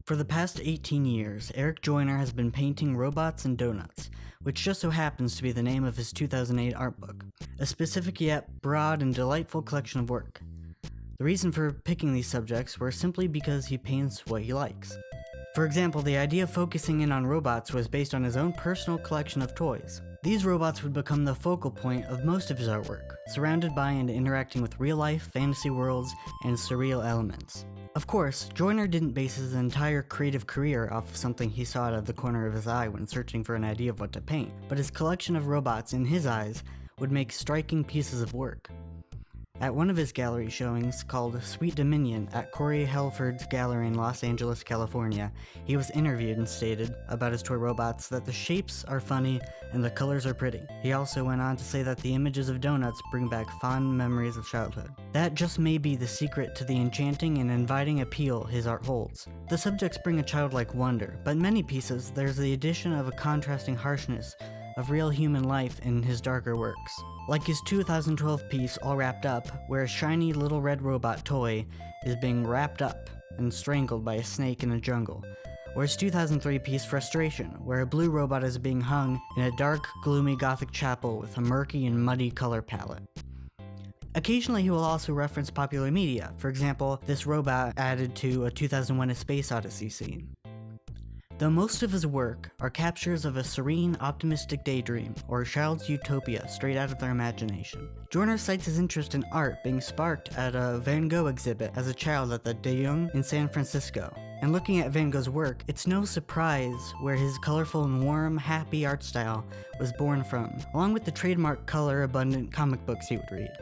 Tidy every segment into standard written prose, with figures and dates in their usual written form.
For the past 18 years, Eric Joyner has been painting robots and donuts, which just so happens to be the name of his 2008 art book, a specific yet broad and delightful collection of work. The reason for picking these subjects were simply because he paints what he likes. For example, the idea of focusing in on robots was based on his own personal collection of toys. These robots would become the focal point of most of his artwork, surrounded by and interacting with real-life, fantasy worlds, and surreal elements. Of course, Joyner didn't base his entire creative career off of something he saw out of the corner of his eye when searching for an idea of what to paint, but his collection of robots, in his eyes, would make striking pieces of work. At one of his gallery showings, called Sweet Dominion at Corey Helford's gallery in Los Angeles, California, he was interviewed and stated about his toy robots that the shapes are funny and the colors are pretty. He also went on to say that the images of donuts bring back fond memories of childhood. That just may be the secret to the enchanting and inviting appeal his art holds. The subjects bring a childlike wonder, but in many pieces there's the addition of a contrasting harshness of real human life in his darker works. Like his 2012 piece All Wrapped Up, where a shiny little red robot toy is being wrapped up and strangled by a snake in a jungle, or his 2003 piece Frustration, where a blue robot is being hung in a dark, gloomy Gothic chapel with a murky and muddy color palette. Occasionally he will also reference popular media, for example, this robot added to a 2001 A Space Odyssey scene. Though most of his work are captures of a serene, optimistic daydream, or a child's utopia straight out of their imagination. Joyner cites his interest in art being sparked at a Van Gogh exhibit as a child at the De Young in San Francisco. And looking at Van Gogh's work, it's no surprise where his colorful and warm, happy art style was born from, along with the trademark color-abundant comic books he would read.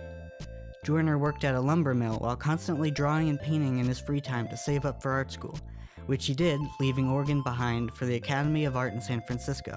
Joyner worked at a lumber mill while constantly drawing and painting in his free time to save up for art school, which he did, leaving Oregon behind for the Academy of Art in San Francisco.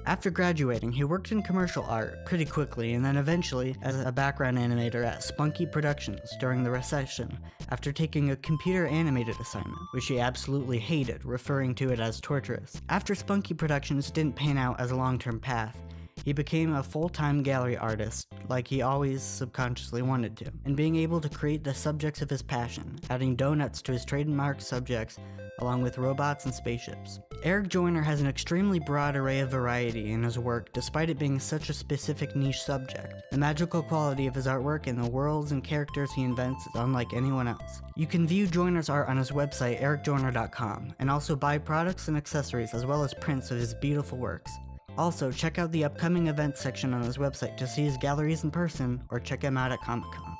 After graduating, he worked in commercial art pretty quickly and then eventually as a background animator at Spunky Productions during the recession after taking a computer animated assignment, which he absolutely hated, referring to it as torturous. After Spunky Productions didn't pan out as a long-term path, he became a full-time gallery artist like he always subconsciously wanted to, and being able to create the subjects of his passion, adding donuts to his trademark subjects along with robots and spaceships. Eric Joyner has an extremely broad array of variety in his work despite it being such a specific niche subject. The magical quality of his artwork and the worlds and characters he invents is unlike anyone else. You can view Joyner's art on his website ericjoyner.com and also buy products and accessories as well as prints of his beautiful works. Also, check out the upcoming events section on his website to see his galleries in person or check him out at Comic-Con.